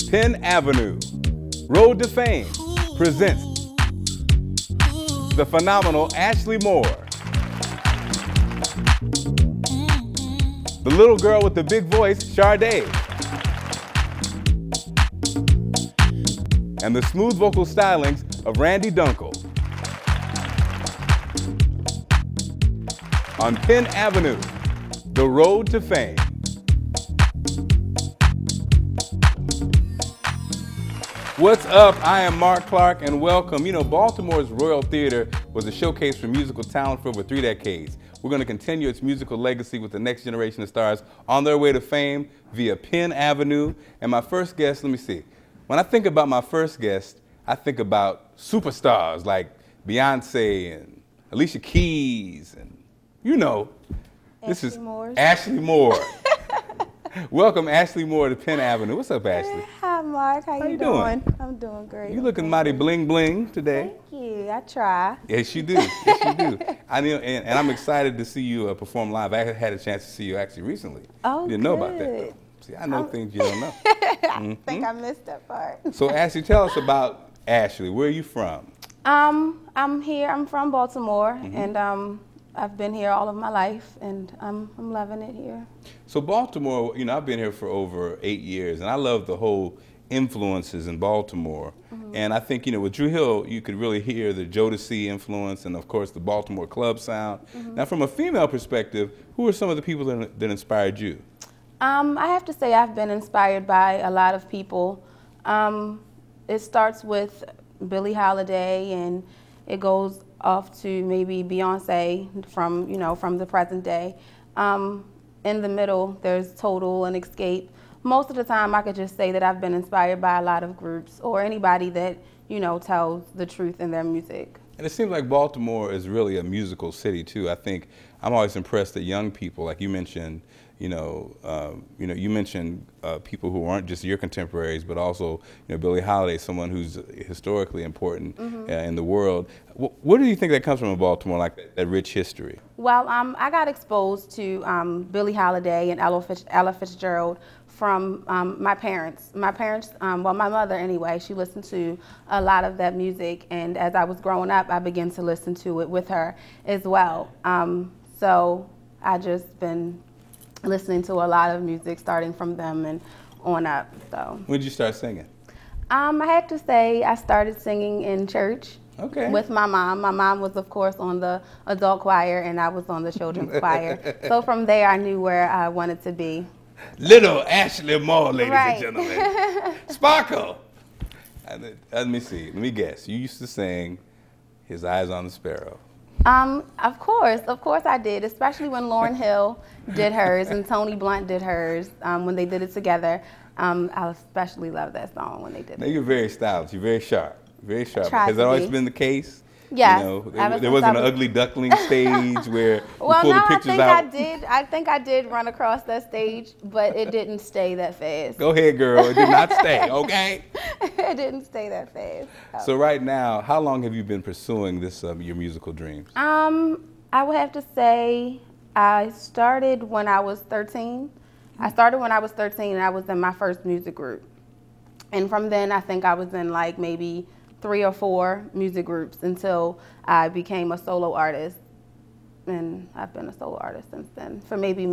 Penn Avenue, Road to Fame presents the phenomenal Ashley Moore. The little girl with the big voice, Sade. And the smooth vocal stylings of Randy Dunkel. On Penn Avenue, the Road to Fame. What's up? I am Mark Clark and welcome. You know, Baltimore's Royal Theater was a showcase for musical talent for over 3 decades. We're going to continue its musical legacy with the next generation of stars on their way to fame via Penn Avenue. And my first guest, let me see. When I think about my first guest, I think about superstars like Beyonce and Alicia Keys and, you know, this is Ashley Moore. Welcome, Ashley Moore, to Penn Avenue. What's up, Ashley? Hi, Mark. How you doing? I'm doing great. You looking mighty bling bling today. Thank you. I try. Yes, you do. Yes, you do. I know, and I'm excited to see you perform live. I had a chance to see you actually recently. Oh, you didn't know about that, though. See, I know things you don't know. I think I missed that part. So, Ashley, tell us about Ashley. Where are you from? I'm here. I'm from Baltimore, and I've been here all of my life, and I'm loving it here. So Baltimore, you know, I've been here for over 8 years, and I love the whole influences in Baltimore. And I think, you know, with Drew Hill, you could really hear the Jodeci influence and, of course, the Baltimore club sound. Now, from a female perspective, who are some of the people that inspired you? I have to say I've been inspired by a lot of people. It starts with Billie Holiday, and it goes off to maybe Beyonce from, you know, from the present day. In the middle, there's Total and Escape. Most of the time, I could just say that I've been inspired by a lot of groups or anybody that, you know, tells the truth in their music. And it seems like Baltimore is really a musical city too. I think I'm always impressed that young people, like you mentioned, you mentioned people who aren't just your contemporaries, but also, you know, Billie Holiday, someone who's historically important in the world. Where do you think that comes from in Baltimore, like that rich history? Well, I got exposed to Billie Holiday and Ella Fitzgerald from my parents. Well, my mother anyway, she listened to a lot of that music, and as I was growing up, I began to listen to it with her as well. So I just been listening to a lot of music starting from them and on up. So when did you start singing? I had to say I started singing in church. Okay. With my mom. My mom was, of course, on the adult choir, and I was on the children's choir. So from there, I knew where I wanted to be. Little Ashley Moore, ladies and gentlemen. Sparkle. Let me see. Let me guess. You used to sing "His Eyes on the Sparrow." Of course I did, especially when Lauryn Hill did hers and Tony Blunt did hers when they did it together. I especially love that song when they did it. Now, you're very stylish. You're very sharp. Very sharp. Has that always been the case? Yes. You know, there wasn't an ugly duckling stage where you pull the pictures out. I think I did run across that stage, but it didn't stay that fast. Go ahead, girl. It did not stay, okay? It didn't stay that fast. So right now, how long have you been pursuing this your musical dreams? I would have to say I started when I was 13. I started when I was 13, and I was in my first music group. And from then, I think I was in like maybe 3 or 4 music groups until I became a solo artist. And I've been a solo artist since then for maybe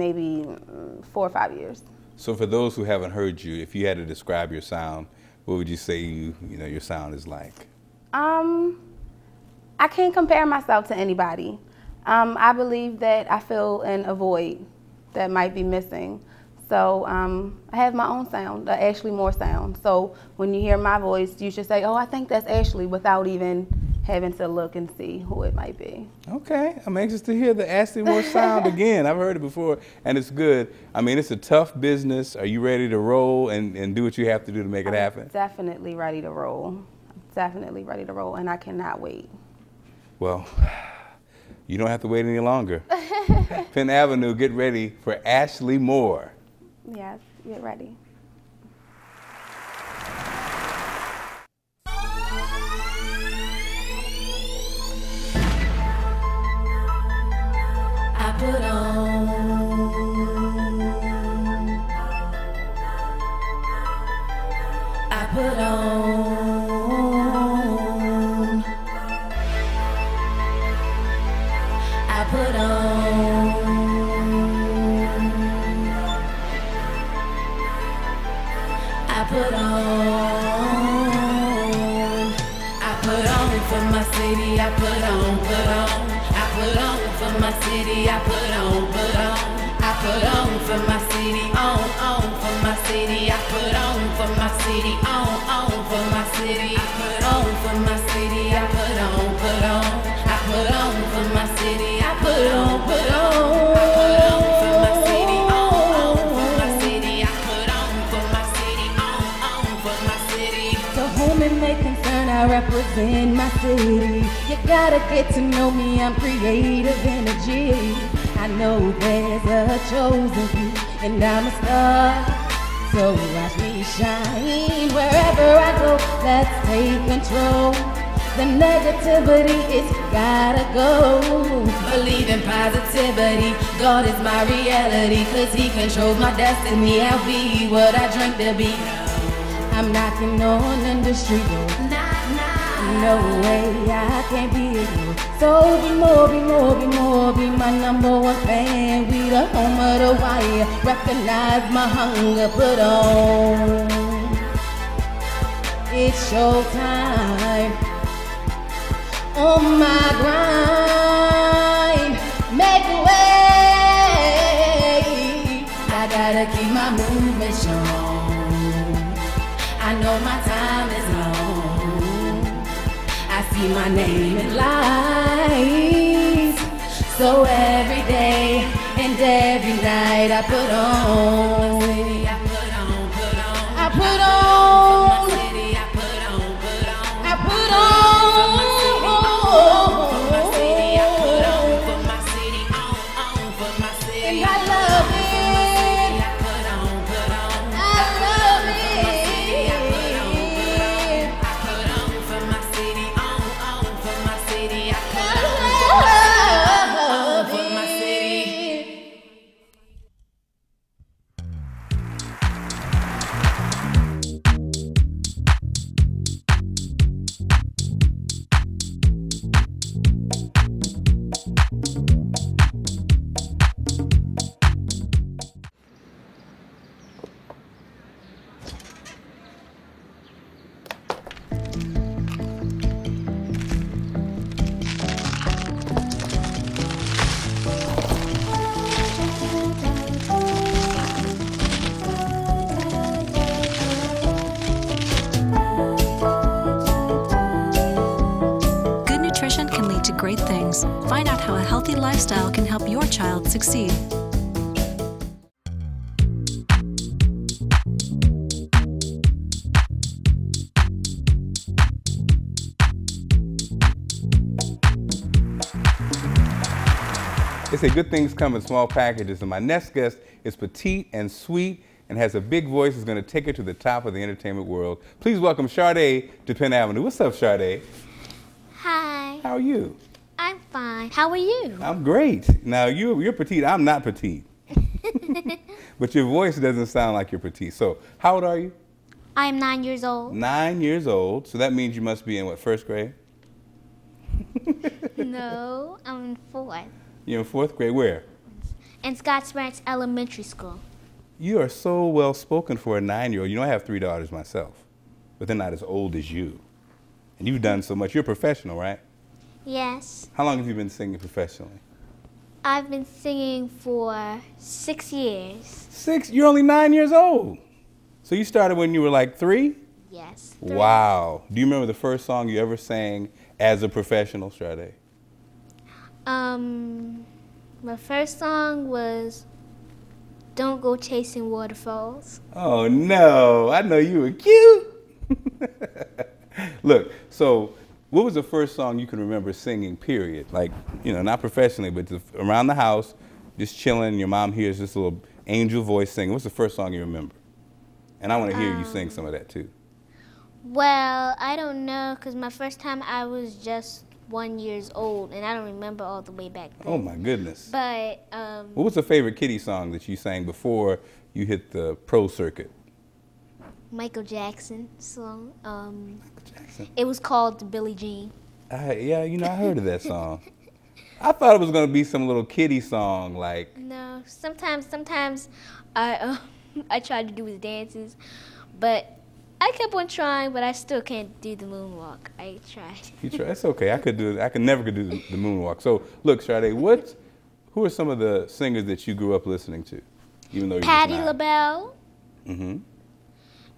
4 or 5 years. So for those who haven't heard you, if you had to describe your sound, what would you say your sound is like? I can't compare myself to anybody. I believe that I fill in a void that might be missing. So I have my own sound, the Ashley Moore sound. So when you hear my voice, you should say, oh, I think that's Ashley, without even having to look and see who it might be. Okay, I'm anxious to hear the Ashley Moore sound again. I've heard it before, and it's good. I mean, it's a tough business. Are you ready to roll and do what you have to do to make it happen? Definitely ready to roll. I'm definitely ready to roll, and I cannot wait. Well, you don't have to wait any longer. Penn Avenue, get ready for Ashley Moore. Yes, get ready. I put on I put on. I put on. I put on for my city. I put on, put on. I put on for my city. I put on, put on. I put on for my city. On for my city. I put on for my city. On for my city. I put on for my city. I put on, put on. I put on for my city. I put on, put on. I put on for my city. On for my city. I put on for my city. On for my city. To whom it may concern, I represent my city. You gotta get to know me. I'm creative energy. I know there's a chosen few, and I'm a star. So watch me shine wherever I go. Let's take control. The negativity, it's gotta go. Believe in positivity. God is my reality, 'cause he controls my destiny. I'll be what I dream to be. I'm knocking on the street door. No way, I can't be ignored. So be more, be more, be more. Be my #1 fan. We the home of the wire. Recognize my hunger, put on. It's showtime. On my grind, make way. I gotta keep my movement strong. I know my time is long. I see my name in lights. So every day and every night I put on. I put on, put on. I put on. I put on, put on. I put on. Great things. Find out how a healthy lifestyle can help your child succeed. They say good things come in small packages, and my next guest is petite and sweet and has a big voice. Is going to take her to the top of the entertainment world. Please welcome Sade to Penn Avenue. What's up, Sade? Hi. How are you? I'm fine. How are you? I'm great. Now, you're petite. I'm not petite. But your voice doesn't sound like you're petite. So how old are you? I'm 9 years old. 9 years old. So that means you must be in, what, first grade? No, I'm in 4th. You're in 4th grade. Where? In Scotts Branch Elementary School. You are so well spoken for a 9-year-old. You know, I have 3 daughters myself, but they're not as old as you. And you've done so much. You're a professional, right? Yes. How long have you been singing professionally? I've been singing for 6 years. 6? You're only 9 years old. So you started when you were like 3? Yes. 3. Wow. Do you remember the first song you ever sang as a professional, Sade? My first song was Don't Go Chasing Waterfalls. Oh, no. I know you were cute. Look, so what was the first song you can remember singing, period? Like, you know, not professionally, but just around the house, just chilling, your mom hears this little angel voice singing. What's the first song you remember? And I want to hear you sing some of that, too. Well, I don't know, because my first time I was just 1 year old, and I don't remember all the way back then. Oh, my goodness. But, what was the favorite kiddie song that you sang before you hit the pro circuit? Michael Jackson song. Michael Jackson. It was called Billie Jean. Yeah, you know, I heard of that song. I thought it was gonna be some little kiddie song like. No, sometimes I I tried to do his dances, but I kept on trying, but I still can't do the moonwalk. I tried. You try. It's okay. I could do it. I never could do the moonwalk. So look, Sade, who are some of the singers that you grew up listening to, even though you're Patti just 9? LaBelle. Mm-hmm.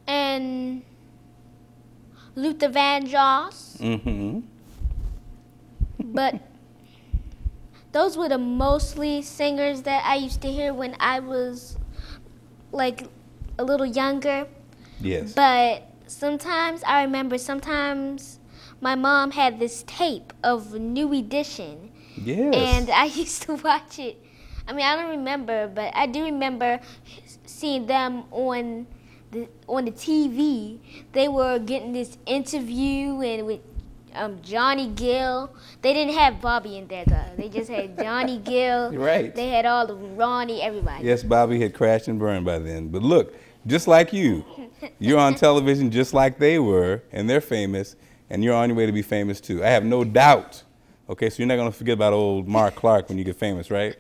And Luther Vandross. Mm-hmm. But those were the mostly singers that I used to hear when I was like a little younger. Yes. But sometimes I remember my mom had this tape of New Edition. Yes. And I used to watch it. I mean, I don't remember, but I do remember seeing them on the TV. They were getting this interview and with Johnny Gill. They didn't have Bobby in there though. They just had Johnny Gill. Right. They had all of Ronnie, everybody. Yes, Bobby had crashed and burned by then. But look, just like you're on television just like they were, and they're famous, and you're on your way to be famous too. I have no doubt. Okay, so you're not gonna forget about old Mark Clark when you get famous, right?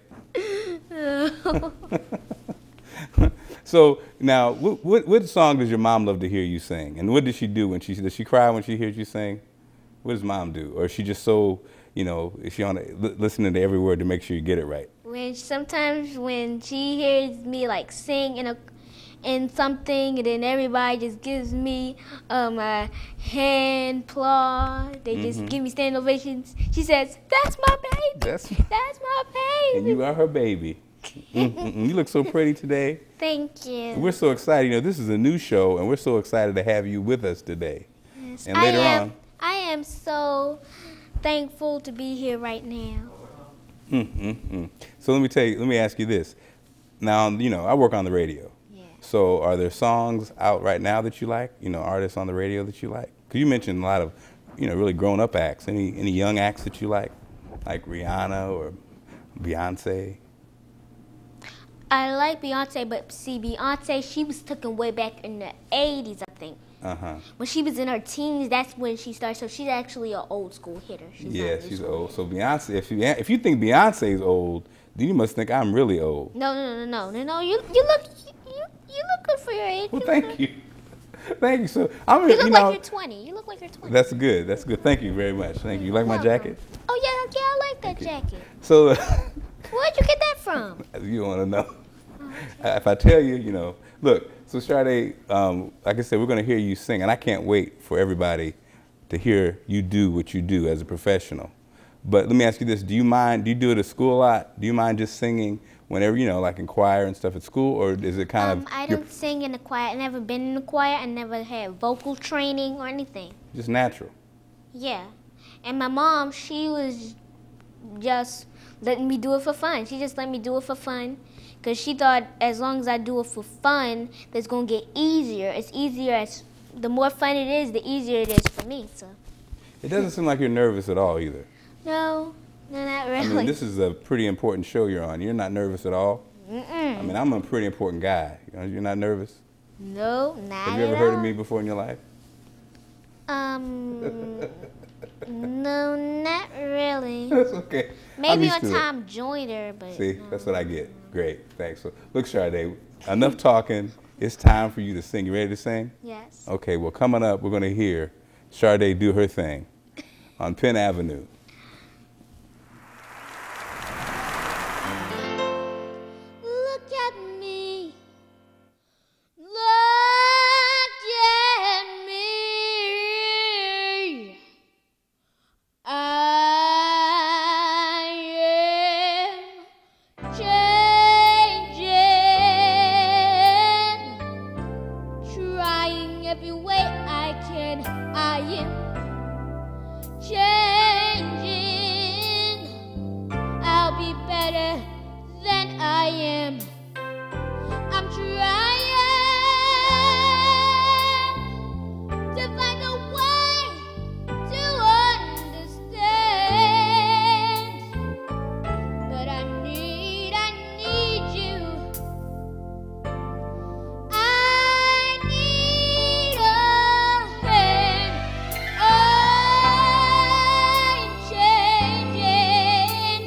So now, what song does your mom love to hear you sing? And what does she do does she cry when she hears you sing? What does mom do? Or is she just so, is she listening to every word to make sure you get it right? Sometimes when she hears me like sing in something, and then everybody just gives me a hand paw. They just give me standing ovations. She says, "That's my baby. That's my baby." And you are her baby. You look so pretty today. Thank you. We're so excited. This is a new show, and we're so excited to have you with us today. Yes, and later on. I am so thankful to be here right now. So let me ask you this. Now, I work on the radio. Yeah. So are there songs out right now that you like? Artists on the radio that you like? Because you mentioned a lot of, really grown-up acts. Any young acts that you like Rihanna or Beyonce? I like Beyonce, but see, Beyonce, she was taken way back in the 80s, I think. Uh-huh. When she was in her teens, that's when she started. So she's actually an old school hitter. She's old. So Beyonce, if you think Beyonce's old, then you must think I'm really old. No. You look good for your age. Well, thank you. So you look like you're 20. You look like you're 20. That's good. Thank you very much. Thank you. You like my jacket? Oh yeah, I like that jacket. So where'd you get that from? You don't want to know. If I tell you, look. So Sade, like I said, we're going to hear you sing, and I can't wait for everybody to hear you do what you do as a professional. But let me ask you this: do you do it at school a lot? Do you mind just singing whenever, like in choir and stuff at school, or is it kind of? I don't sing in the choir. I've never been in the choir. I never had vocal training or anything. Just natural. Yeah, and my mom, she was just letting me do it for fun. She just let me do it for fun. Because she thought as long as I do it for fun, that's going to get easier. It's easier the more fun it is, the easier it is for me. So. It doesn't seem like you're nervous at all either. No, not really. I mean, this is a pretty important show you're on. You're not nervous at all? I mean, I'm a pretty important guy. You're not nervous? No, not at all. Have you ever heard of me before in your life? No, not really. That's okay. Maybe on Tom Joyner, but see, that's what I get. Great, thanks. So, look, Sade, enough talking. It's time for you to sing. You ready to sing? Yes. Okay, well, coming up, we're going to hear Sade do her thing on Penn Avenue. Look at me. Look at me. I am changing, trying every way I can. I am changing. I'll be better than I am. I'm trying to find a way to understand, but I need you. I need a hand. I'm changing.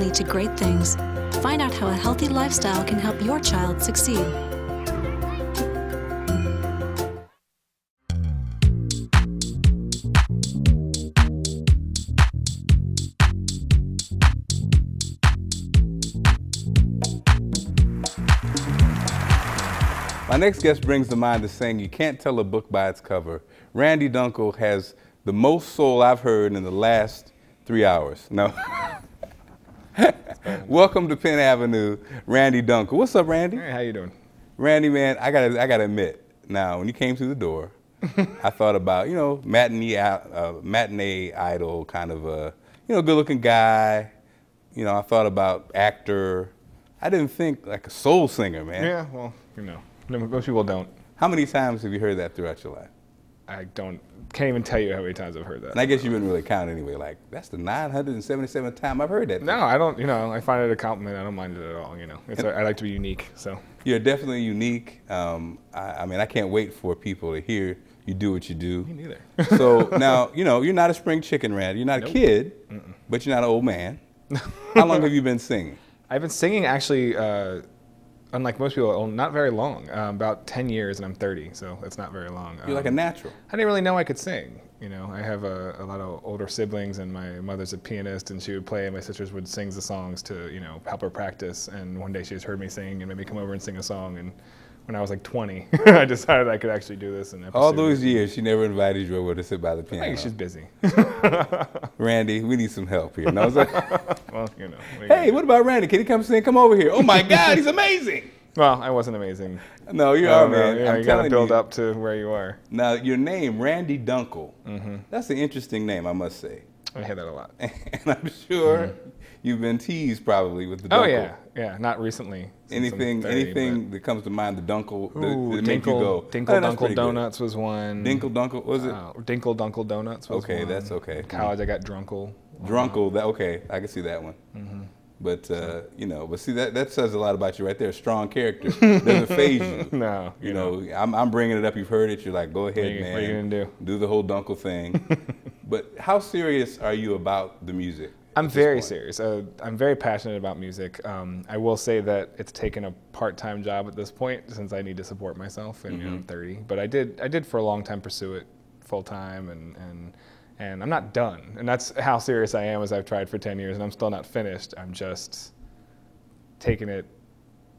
lead to great things. Find out how a healthy lifestyle can help your child succeed. My next guest brings to mind the saying, "You can't tell a book by its cover." Randy Dunkel has the most soul I've heard in the last 3 hours. No. Welcome to Penn Avenue, Randy Dunkel. What's up, Randy? Hey, how you doing? Randy, man, I gotta admit, now when you came through the door, I thought about, you know, matinee idol, kind of a, you know, good-looking guy. You know, I thought about actor. I didn't think like a soul singer, man. Yeah, well, you know, most people don't. How many times have you heard that throughout your life? I can't even tell you how many times I've heard that. And I guess you wouldn't really count anyway. Like, that's the 977th time I've heard that. No, I don't, you know, I find it a compliment. I don't mind it at all, you know. I like to be unique, so. You're definitely unique. I mean, I can't wait for people to hear you do what you do. Me neither. So now, you know, you're not a spring chicken, Randy. You're not a kid, but you're not an old man. How long have you been singing? I've been singing actually, unlike most people, not very long. About 10 years and I'm 30, so that's not very long. You're like a natural. I didn't really know I could sing. You know, I have a lot of older siblings, and my mother's a pianist, and she would play, and my sisters would sing the songs to, you know, help her practice. And one day she just heard me sing and made me come over and sing a song. And when I was like 20, I decided I could actually do this. And all those years, she never invited you over to sit by the piano. I think she's busy. Randy, we need some help here. No, well, you know. Hey, what about Randy? Can he come sing? Come over here. Oh my God, he's amazing. Well, I wasn't amazing. No, you are, man. Yeah, you got to build up to where you are. Now, your name, Randy Dunkel, that's an interesting name, I must say. I hear that a lot. And I'm sure you've been teased probably with the Dunkel. Oh, yeah. Yeah, not recently. Anything that comes to mind, the Dunkel, that make you go, Dinkle Dunkel Donuts was one. Dinkle Dunkel, was it? Dinkle Dunkel Donuts was one. Okay, that's okay. In college, I got Drunkle. Drunkle, okay, I can see that one. But, you know, but see, that says a lot about you right there. Strong character. Doesn't phase you. No. You know, I'm bringing it up. You've heard it. You're like, go ahead, man. What are you going to do? Do the whole Dunkel thing. But how serious are you about the music? I'm very serious. I'm very passionate about music. I will say that it's taken a part-time job at this point since I need to support myself, and you know, I'm 30. But I did for a long time pursue it full-time, and I'm not done. And that's how serious I am, as I've tried for 10 years, and I'm still not finished. I'm just taking it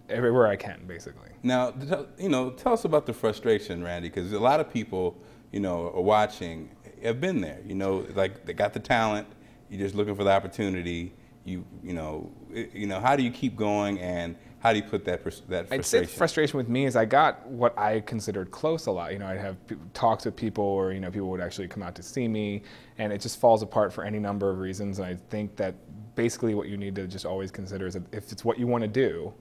everywhere I can, basically. Now, you know, tell us about the frustration, Randy, because a lot of people, you know, are watching, have been there. You know, like they got the talent, you're just looking for the opportunity. You know, how do you keep going, and how do you put that frustration? I'd say the frustration with me is I got what I considered close a lot. You know, I'd have talks with people, or, you know, people would actually come out to see me, and it just falls apart for any number of reasons. And I think that basically what you need to just always consider is that if it's what you want to do,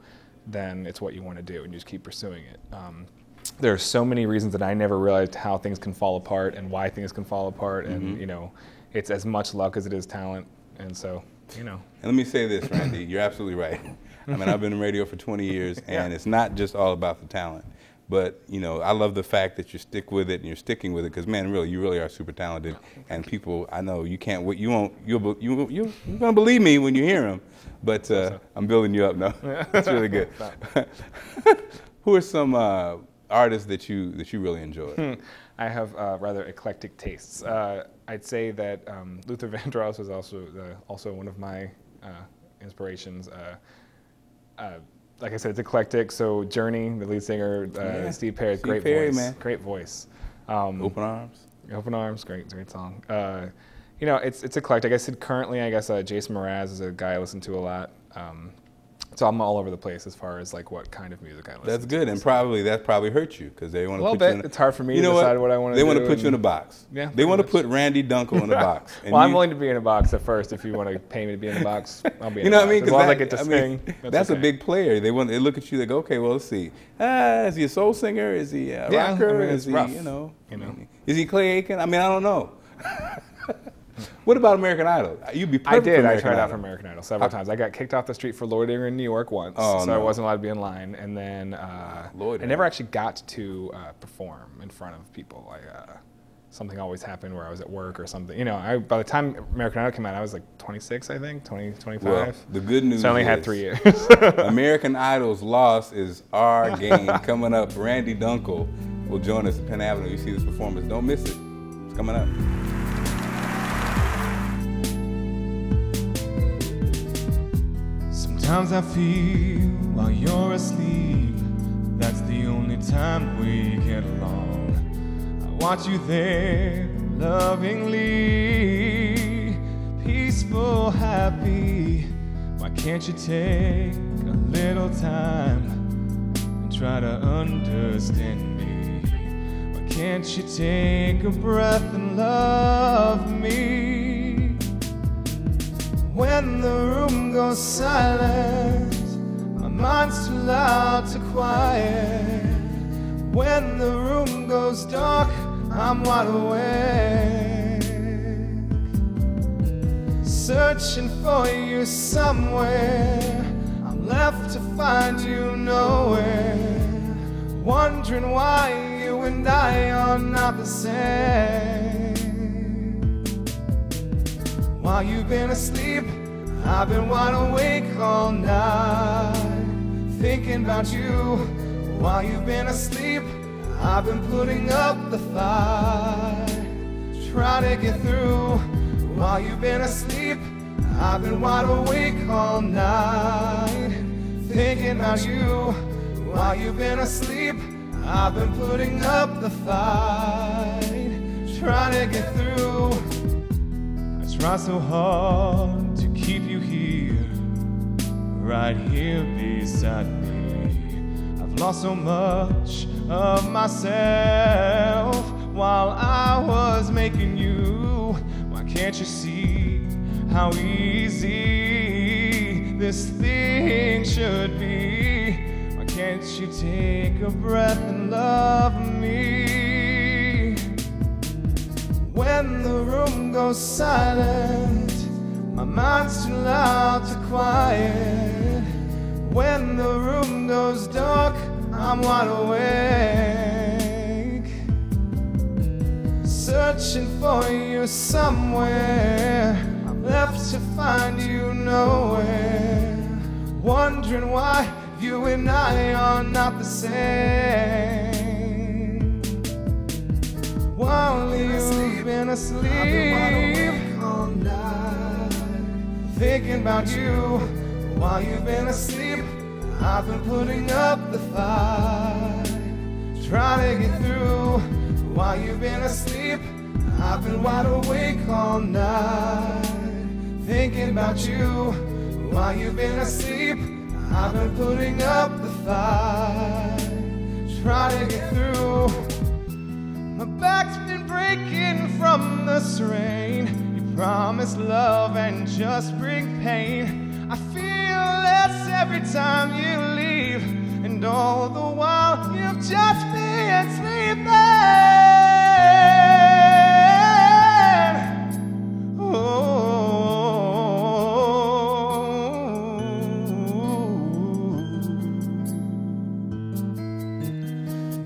then it's what you want to do, and you just keep pursuing it. There are so many reasons that I never realized how things can fall apart and why things can fall apart, and you know, it's as much luck as it is talent, and so, you know. And let me say this, Randy, you're absolutely right. I mean, I've been in radio for 20 years, and it's not just all about the talent. But, you know, I love the fact that you stick with it and you're sticking with it, because, man, really, you really are super talented. And people, I know you can't wait, you're going to believe me when you hear them. But I'm building you up now. That's really good. Who are some artists that you really enjoy? I have rather eclectic tastes. I'd say that Luther Vandross was also one of my inspirations. Like I said, it's eclectic. So Journey, the lead singer, Steve Perry, great voice, man. Great voice. Open Arms. Open Arms, great song. You know, it's eclectic. I said currently, I guess Jason Mraz is a guy I listen to a lot. So I'm all over the place as far as like what kind of music I listen to. That's good, and that probably hurts you, because they want to put you in it's hard for me to decide what I want to do. They want to put you in a box. Yeah, they want to put Randy Dunkel in a box. Well, I'm willing to be in a box at first. If you want to pay me to be in a box, I'll be in a box. You know what I mean? As long as I get to sing. That's okay. A big player. They look at you. They go, okay, well, let's see. Is he a soul singer? Is he a rocker? I mean, is he, rough. you know? Is he Clay Aiken? I mean, I don't know. What about American Idol? You'd be perfect for American I tried Idol. out for American Idol several times. I got kicked off the street for loitering in New York once, so I wasn't allowed to be in line. And then I never actually got to perform in front of people. something always happened where I was at work or something. You know, by the time American Idol came out, I was like 26, I think, 25. Well, the good news so I only is had 3 years. American Idol's loss is our game. Coming up, Randy Dunkel will join us at Penn Avenue. You see this performance, don't miss it. It's coming up. Sometimes I feel while you're asleep, that's the only time we get along. I watch you there lovingly, peaceful, happy. Why can't you take a little time and try to understand me? Why can't you take a breath and love me? When the room goes silent, my mind's too loud to quiet. When the room goes dark, I'm wide awake, searching for you somewhere. I'm left to find you nowhere, wondering why you and I are not the same. While you've been asleep, I've been wide awake all night, thinking about you. While you've been asleep, I've been putting up the fight, trying to get through. While you've been asleep, I've been wide awake all night, thinking about you. While you've been asleep, I've been putting up the fight, trying to get through. I try so hard to keep you here, right here beside me. I've lost so much of myself while I was making you. Why can't you see how easy this thing should be? Why can't you take a breath and love me? When the room goes silent, my mind's too loud to quiet. When the room goes dark, I'm wide awake, searching for you somewhere. I'm left to find you nowhere, wondering why you and I are not the same. While you've been asleep all night, thinking about you. While you've been asleep, I've been putting up the fight, trying to get through. While you've been asleep, I've been wide awake all night, thinking about you. While you've been asleep, I've been putting up the fight, trying to get through. My back's been breaking from the strain. You promised love and just bring pain. I feel less every time you leave, and all the while you've just been sleeping.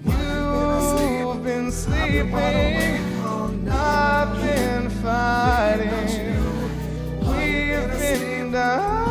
You've been sleeping, I've been fighting, we've been dying.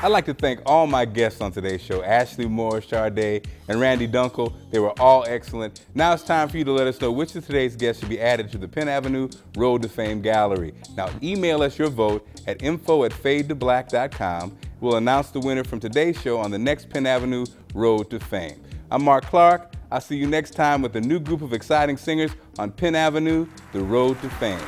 I'd like to thank all my guests on today's show, Ashley Moore, Sade, and Randy Dunkel. They were all excellent. Now it's time for you to let us know which of today's guests should be added to the Penn Avenue Road to Fame Gallery. Now email us your vote at info@fadetoblack.com. We'll announce the winner from today's show on the next Penn Avenue Road to Fame. I'm Mark Clark. I'll see you next time with a new group of exciting singers on Penn Avenue, the Road to Fame.